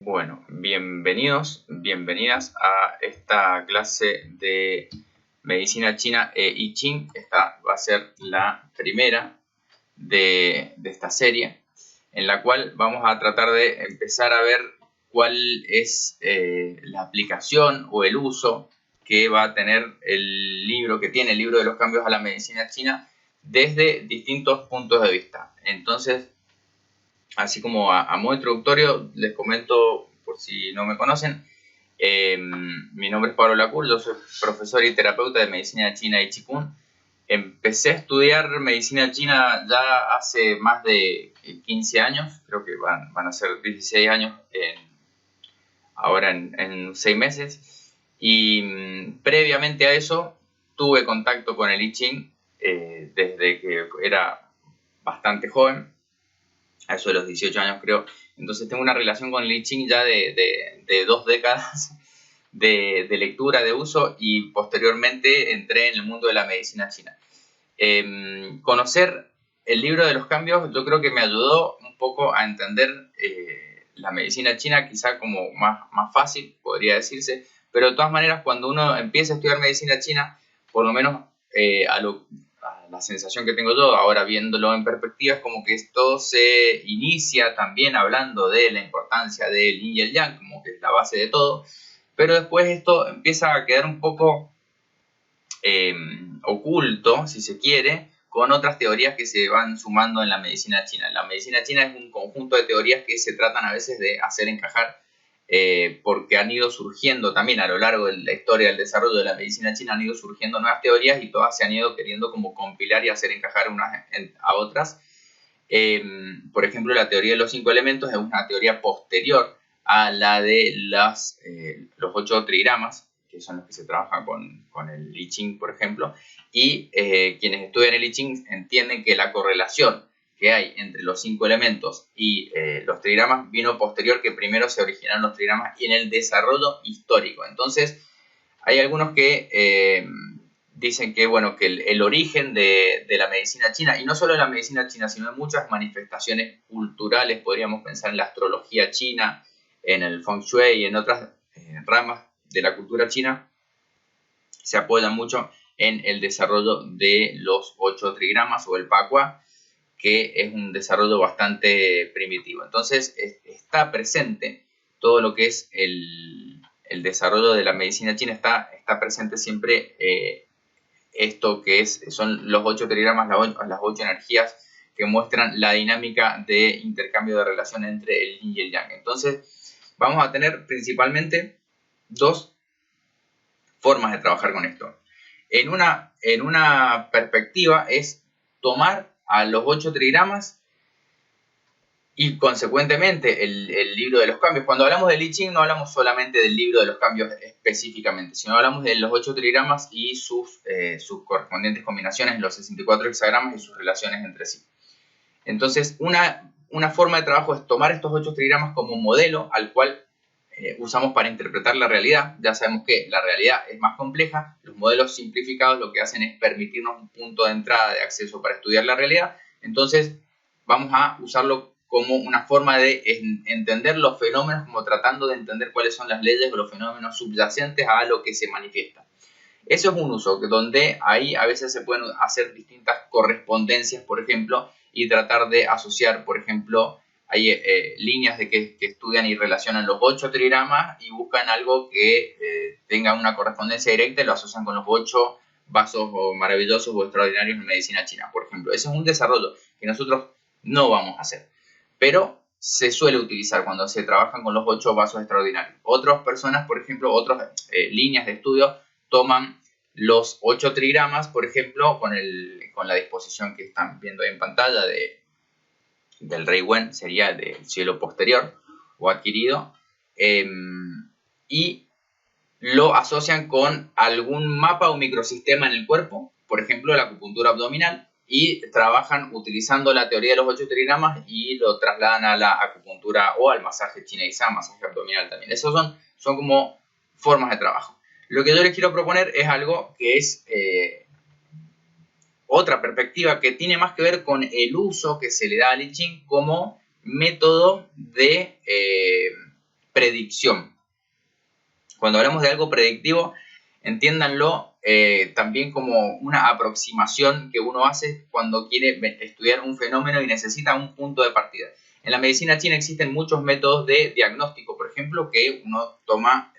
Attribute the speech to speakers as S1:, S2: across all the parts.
S1: Bueno, bienvenidos, bienvenidas a esta clase de medicina china e I Ching. Esta va a ser la primera de esta serie, en la cual vamos a tratar de empezar a ver cuál es la aplicación o el uso que va a tener el libro, que tiene el libro de los cambios a la medicina china desde distintos puntos de vista. Entonces, así como a modo introductorio, les comento, por si no me conocen, mi nombre es Pablo Lacour, yo soy profesor y terapeuta de medicina china y Qigong. Empecé a estudiar medicina china ya hace más de 15 años, creo que van a ser 16 años ahora en 6 meses. Y previamente a eso tuve contacto con el I Ching desde que era bastante joven, a eso de los 18 años creo. Entonces tengo una relación con el I Ching ya de 2 décadas de lectura, de uso, y posteriormente entré en el mundo de la medicina china. Conocer el libro de los cambios yo creo que me ayudó un poco a entender la medicina china quizá como más fácil, podría decirse, pero de todas maneras cuando uno empieza a estudiar medicina china, por lo menos a la sensación que tengo yo, ahora viéndolo en perspectiva, es como que esto se inicia también hablando de la importancia del yin y el yang, como que es la base de todo, pero después esto empieza a quedar un poco oculto, si se quiere, con otras teorías que se van sumando en la medicina china. La medicina china es un conjunto de teorías que se tratan a veces de hacer encajar, porque han ido surgiendo también a lo largo de la historia del desarrollo de la medicina china, han ido surgiendo nuevas teorías y todas se han ido queriendo como compilar y hacer encajar unas a otras. Por ejemplo, la teoría de los 5 elementos es una teoría posterior a la de los 8 trigramas, que son los que se trabajan con el I Ching, por ejemplo, y quienes estudian el I Ching entienden que la correlación que hay entre los 5 elementos y los trigramas vino posterior, que primero se originaron los trigramas y en el desarrollo histórico. Entonces, hay algunos que dicen que, bueno, que el origen de la medicina china, y no solo de la medicina china, sino de muchas manifestaciones culturales, podríamos pensar en la astrología china, en el feng shui y en otras ramas de la cultura china, se apoya mucho en el desarrollo de los 8 trigramas o el Pakua, que es un desarrollo bastante primitivo. Entonces está presente todo lo que es el desarrollo de la medicina china, está presente siempre esto que son los 8 trigramas, las 8 energías que muestran la dinámica de intercambio de relación entre el yin y el yang. Entonces vamos a tener principalmente dos formas de trabajar con esto. En una perspectiva es tomar a los 8 trigramas y consecuentemente el libro de los cambios. Cuando hablamos del I Ching no hablamos solamente del libro de los cambios específicamente, sino hablamos de los 8 trigramas y sus correspondientes combinaciones, los 64 hexagramas y sus relaciones entre sí. Entonces, una forma de trabajo es tomar estos 8 trigramas como modelo al cual usamos para interpretar la realidad. Ya sabemos que la realidad es más compleja. Los modelos simplificados lo que hacen es permitirnos un punto de entrada de acceso para estudiar la realidad. Entonces, vamos a usarlo como una forma de entender los fenómenos, como tratando de entender cuáles son las leyes o los fenómenos subyacentes a lo que se manifiesta. Eso es un uso donde ahí a veces se pueden hacer distintas correspondencias, por ejemplo, y tratar de asociar, por ejemplo, hay líneas de que estudian y relacionan los 8 trigramas y buscan algo que tenga una correspondencia directa y lo asocian con los 8 vasos maravillosos o extraordinarios en medicina china, por ejemplo. Ese es un desarrollo que nosotros no vamos a hacer, pero se suele utilizar cuando se trabajan con los 8 vasos extraordinarios. Otras personas, por ejemplo, otras líneas de estudio toman los 8 trigramas, por ejemplo, con la disposición que están viendo en pantalla del Rei Wen, sería del cielo posterior o adquirido, y lo asocian con algún mapa o microsistema en el cuerpo, por ejemplo, la acupuntura abdominal, y trabajan utilizando la teoría de los 8 trigramas y lo trasladan a la acupuntura o al masaje Chinei-san, masaje abdominal también. Esos son como formas de trabajo. Lo que yo les quiero proponer es algo que es otra perspectiva que tiene más que ver con el uso que se le da al I Ching como método de predicción. Cuando hablamos de algo predictivo, entiéndanlo también como una aproximación que uno hace cuando quiere estudiar un fenómeno y necesita un punto de partida. En la medicina china existen muchos métodos de diagnóstico, por ejemplo, que uno toma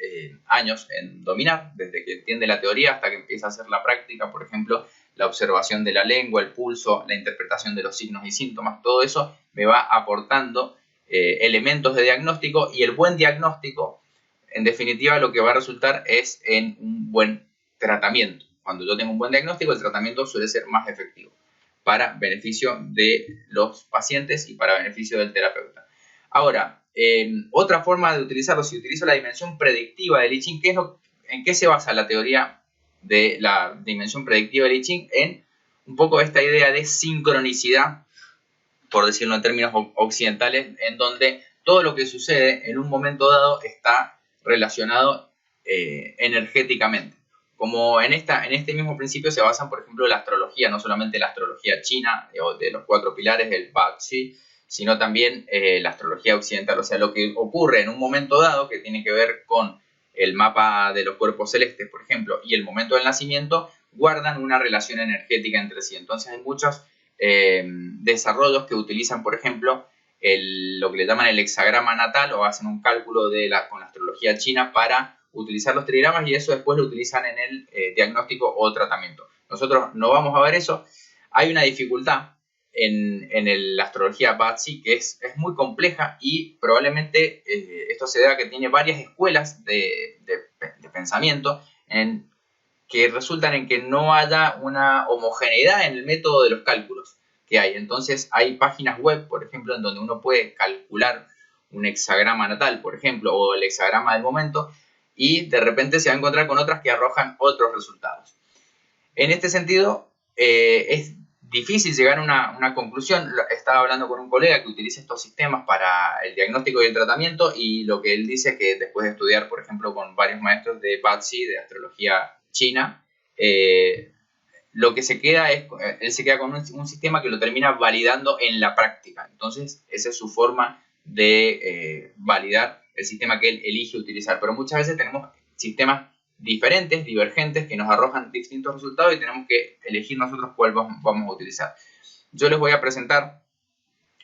S1: años en dominar, desde que entiende la teoría hasta que empieza a hacer la práctica. Por ejemplo, la observación de la lengua, el pulso, la interpretación de los signos y síntomas, todo eso me va aportando elementos de diagnóstico, y el buen diagnóstico, en definitiva, lo que va a resultar es en un buen tratamiento. Cuando yo tengo un buen diagnóstico, el tratamiento suele ser más efectivo para beneficio de los pacientes y para beneficio del terapeuta. Ahora, otra forma de utilizarlo, si utilizo la dimensión predictiva del I Ching, ¿en qué se basa la teoría de la dimensión predictiva del I Ching? En un poco esta idea de sincronicidad, por decirlo en términos occidentales, en donde todo lo que sucede en un momento dado está relacionado energéticamente. Como en este mismo principio se basan, por ejemplo, la astrología, no solamente la astrología china de los 4 pilares, el Bazi, sino también la astrología occidental. O sea, lo que ocurre en un momento dado, que tiene que ver con el mapa de los cuerpos celestes, por ejemplo, y el momento del nacimiento, guardan una relación energética entre sí. Entonces hay muchos desarrollos que utilizan, por ejemplo, lo que le llaman el hexagrama natal, o hacen un cálculo con la astrología china para utilizar los trigramas, y eso después lo utilizan en el diagnóstico o tratamiento. Nosotros no vamos a ver eso. Hay una dificultad en la astrología Bazi que es muy compleja, y probablemente esto se debe a que tiene varias escuelas de pensamiento que resultan en que no haya una homogeneidad en el método de los cálculos que hay. Entonces hay páginas web, por ejemplo, en donde uno puede calcular un hexagrama natal, por ejemplo, o el hexagrama del momento, y de repente se va a encontrar con otras que arrojan otros resultados. En este sentido, es difícil llegar a una conclusión. Estaba hablando con un colega que utiliza estos sistemas para el diagnóstico y el tratamiento, y lo que él dice es que después de estudiar, por ejemplo, con varios maestros de Bazi, de astrología china, lo que se queda es, él se queda con un sistema que lo termina validando en la práctica. Entonces, esa es su forma de validar el sistema que él elige utilizar. Pero muchas veces tenemos sistemas diferentes, divergentes, que nos arrojan distintos resultados, y tenemos que elegir nosotros cuál vamos a utilizar. Yo les voy a presentar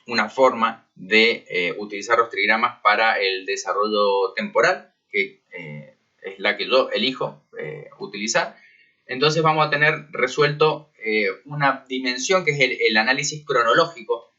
S1: una forma de utilizar los trigramas para el desarrollo temporal, que es la que yo elijo utilizar. Entonces vamos a tener resuelto una dimensión que es el análisis cronológico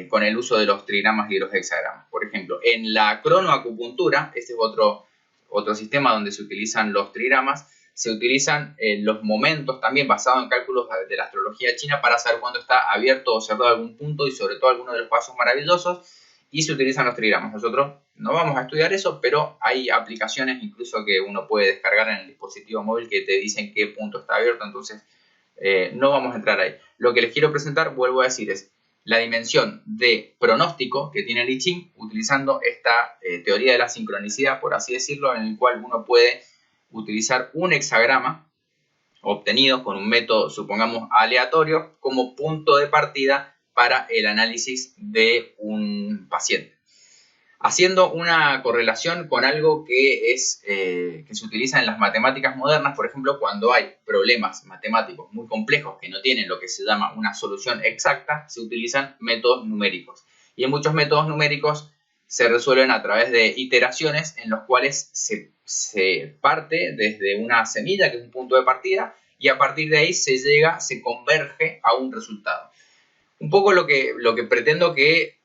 S1: con el uso de los trigramas y de los hexagramas. Por ejemplo, en la cronoacupuntura, este es otro sistema donde se utilizan los trigramas, se utilizan los momentos también basados en cálculos de la astrología china para saber cuándo está abierto o cerrado algún punto, y sobre todo algunos de los pasos maravillosos, y se utilizan los trigramas. Nosotros no vamos a estudiar eso, pero hay aplicaciones incluso que uno puede descargar en el dispositivo móvil que te dicen qué punto está abierto. Entonces no vamos a entrar ahí. Lo que les quiero presentar, vuelvo a decir, es la dimensión de pronóstico que tiene el I Ching, utilizando esta teoría de la sincronicidad, por así decirlo, en el cual uno puede utilizar un hexagrama obtenido con un método, supongamos, aleatorio, como punto de partida para el análisis de un paciente, haciendo una correlación con algo que se utiliza en las matemáticas modernas. Por ejemplo, cuando hay problemas matemáticos muy complejos que no tienen lo que se llama una solución exacta, se utilizan métodos numéricos, y en muchos métodos numéricos se resuelven a través de iteraciones en los cuales se parte desde una semilla, que es un punto de partida, y a partir de ahí se converge a un resultado. Un poco lo que pretendo que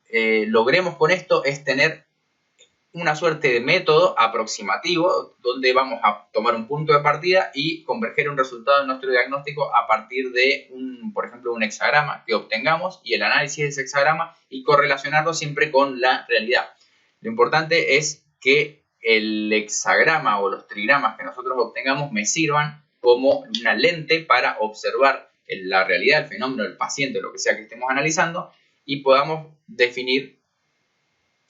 S1: logremos con esto es tener una suerte de método aproximativo donde vamos a tomar un punto de partida y converger un resultado en nuestro diagnóstico a partir de, por ejemplo, un hexagrama que obtengamos, y el análisis de ese hexagrama, y correlacionarlo siempre con la realidad. Lo importante es que el hexagrama o los trigramas que nosotros obtengamos me sirvan como una lente para observar la realidad, el fenómeno, el paciente, lo que sea que estemos analizando, y podamos definir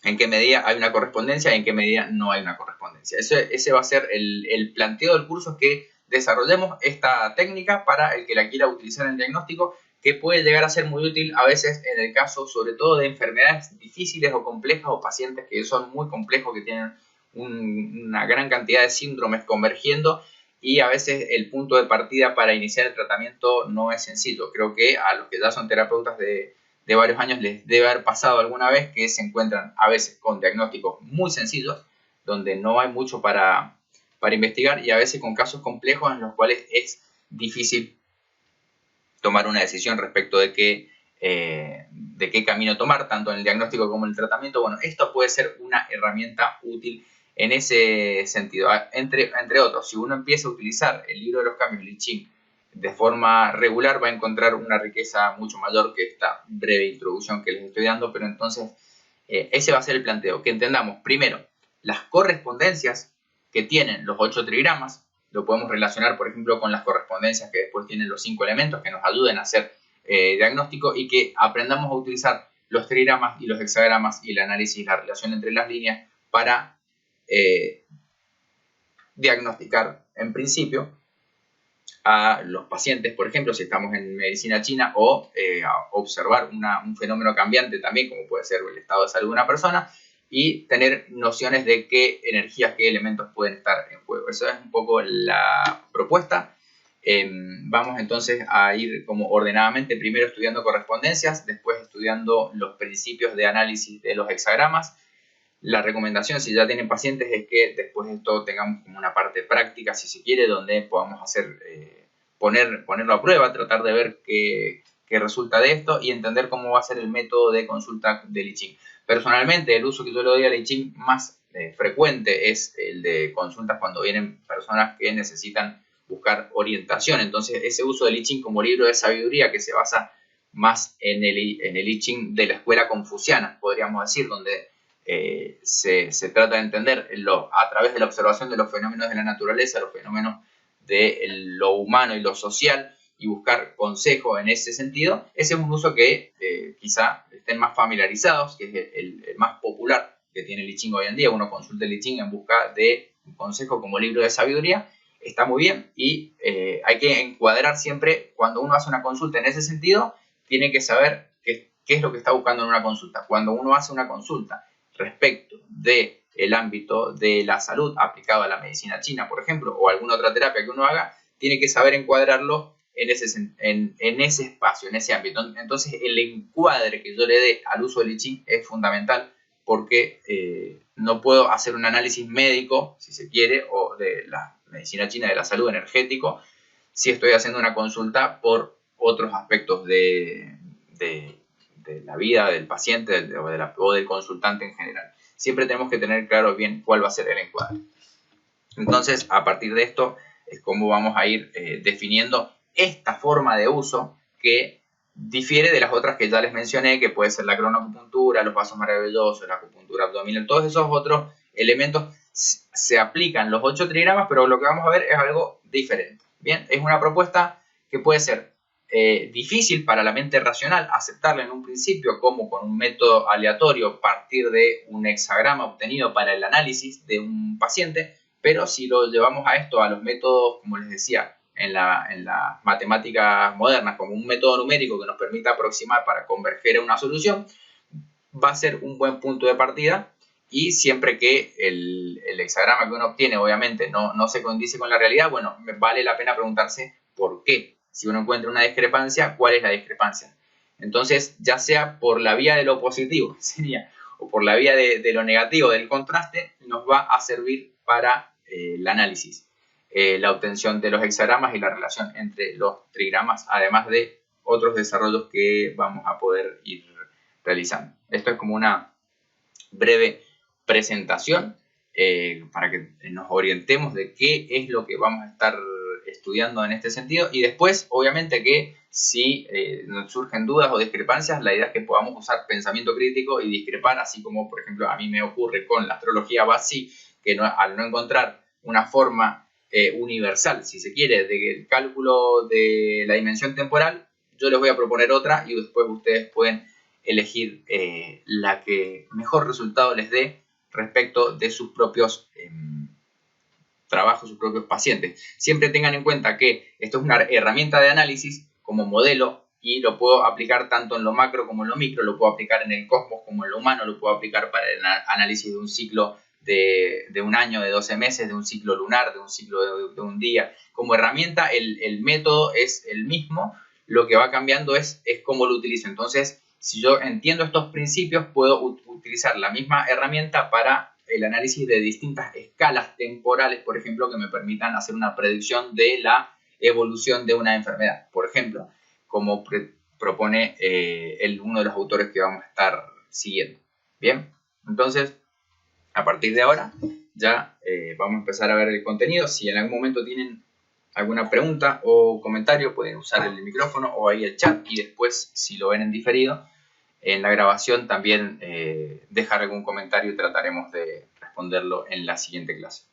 S1: en qué medida hay una correspondencia y en qué medida no hay una correspondencia. Ese va a ser el planteo del curso, que desarrollemos esta técnica para el que la quiera utilizar en el diagnóstico, que puede llegar a ser muy útil a veces en el caso, sobre todo, de enfermedades difíciles o complejas, o pacientes que son muy complejos, que tienen una gran cantidad de síndromes convergiendo y a veces el punto de partida para iniciar el tratamiento no es sencillo. Creo que a los que ya son terapeutas de varios años les debe haber pasado alguna vez que se encuentran a veces con diagnósticos muy sencillos, donde no hay mucho para investigar, y a veces con casos complejos en los cuales es difícil tomar una decisión respecto de qué camino tomar, tanto en el diagnóstico como en el tratamiento. Bueno, esto puede ser una herramienta útil en ese sentido. Entre otros, si uno empieza a utilizar el libro de los cambios, el I Ching, de forma regular, va a encontrar una riqueza mucho mayor que esta breve introducción que les estoy dando, pero entonces ese va a ser el planteo, que entendamos primero las correspondencias que tienen los 8 trigramas. Lo podemos relacionar, por ejemplo, con las correspondencias que después tienen los 5 elementos que nos ayuden a hacer diagnóstico, y que aprendamos a utilizar los trigramas y los hexagramas y el análisis, la relación entre las líneas para diagnosticar en principio a los pacientes, por ejemplo, si estamos en medicina china, o a observar un fenómeno cambiante también, como puede ser el estado de salud de una persona, y tener nociones de qué energías, qué elementos pueden estar en juego. Esa es un poco la propuesta. Vamos entonces a ir como ordenadamente, primero estudiando correspondencias, después estudiando los principios de análisis de los hexagramas. La recomendación, si ya tienen pacientes, es que después de esto tengamos como una parte práctica, si se quiere, donde podamos hacer, ponerlo a prueba, tratar de ver qué resulta de esto y entender cómo va a ser el método de consulta del I Ching. Personalmente, el uso que yo le doy al I Ching más frecuente es el de consultas cuando vienen personas que necesitan buscar orientación. Entonces, ese uso del I Ching como libro de sabiduría, que se basa más en el I Ching de la escuela confuciana, podríamos decir, donde se trata de entender a través de la observación de los fenómenos de la naturaleza, los fenómenos de lo humano y lo social, y buscar consejo en ese sentido. Ese es un uso que quizá estén más familiarizados, que es el más popular que tiene el I Ching hoy en día. Uno consulta el I Ching en busca de un consejo como libro de sabiduría. Está muy bien, y hay que encuadrar siempre, cuando uno hace una consulta en ese sentido, tiene que saber qué es lo que está buscando en una consulta. Cuando uno hace una consulta respecto del ámbito de la salud aplicado a la medicina china, por ejemplo, o alguna otra terapia que uno haga, tiene que saber encuadrarlo en ese espacio, en ese ámbito. Entonces, el encuadre que yo le dé al uso del I Ching es fundamental, porque no puedo hacer un análisis médico, si se quiere, o de la medicina china de la salud, energético, si estoy haciendo una consulta por otros aspectos de la vida del paciente o del consultante en general. Siempre tenemos que tener claro bien cuál va a ser el encuadre. Entonces, a partir de esto es como vamos a ir definiendo esta forma de uso, que difiere de las otras que ya les mencioné, que puede ser la cronoacupuntura, los vasos maravillosos, la acupuntura abdominal. Todos esos otros elementos se aplican los 8 trigramas, pero lo que vamos a ver es algo diferente. Bien, es una propuesta que puede ser difícil para la mente racional aceptarla en un principio, como con un método aleatorio partir de un hexagrama obtenido para el análisis de un paciente, pero si lo llevamos a esto, a los métodos, como les decía, en las matemáticas modernas, como un método numérico que nos permita aproximar para converger a una solución, va a ser un buen punto de partida. Y siempre que el hexagrama que uno obtiene, obviamente, no se condice con la realidad, bueno, vale la pena preguntarse por qué. Si uno encuentra una discrepancia, ¿cuál es la discrepancia? Entonces, ya sea por la vía de lo positivo, sería, o por la vía de lo negativo, del contraste, nos va a servir para el análisis, la obtención de los hexagramas y la relación entre los trigramas, además de otros desarrollos que vamos a poder ir realizando. Esto es como una breve presentación para que nos orientemos de qué es lo que vamos a estar estudiando en este sentido, y después obviamente que si nos surgen dudas o discrepancias, la idea es que podamos usar pensamiento crítico y discrepar, así como por ejemplo a mí me ocurre con la astrología Bassi, que al no encontrar una forma universal, si se quiere, del cálculo de la dimensión temporal, yo les voy a proponer otra y después ustedes pueden elegir la que mejor resultado les dé respecto de sus propios trabajos, sus propios pacientes. Siempre tengan en cuenta que esto es una herramienta de análisis como modelo, y lo puedo aplicar tanto en lo macro como en lo micro, lo puedo aplicar en el cosmos como en lo humano, lo puedo aplicar para el análisis de un ciclo de un año, de 12 meses, de un ciclo lunar, de un ciclo de un día. Como herramienta, el método es el mismo, lo que va cambiando es cómo lo utilizo. Entonces, si yo entiendo estos principios, puedo utilizar la misma herramienta para el análisis de distintas escalas temporales, por ejemplo, que me permitan hacer una predicción de la evolución de una enfermedad. Por ejemplo, como propone uno de los autores que vamos a estar siguiendo. Bien, entonces, a partir de ahora ya vamos a empezar a ver el contenido. Si en algún momento tienen alguna pregunta o comentario, pueden usar el micrófono o ahí el chat, y después, si lo ven en diferido, en la grabación también dejar algún comentario y trataremos de responderlo en la siguiente clase.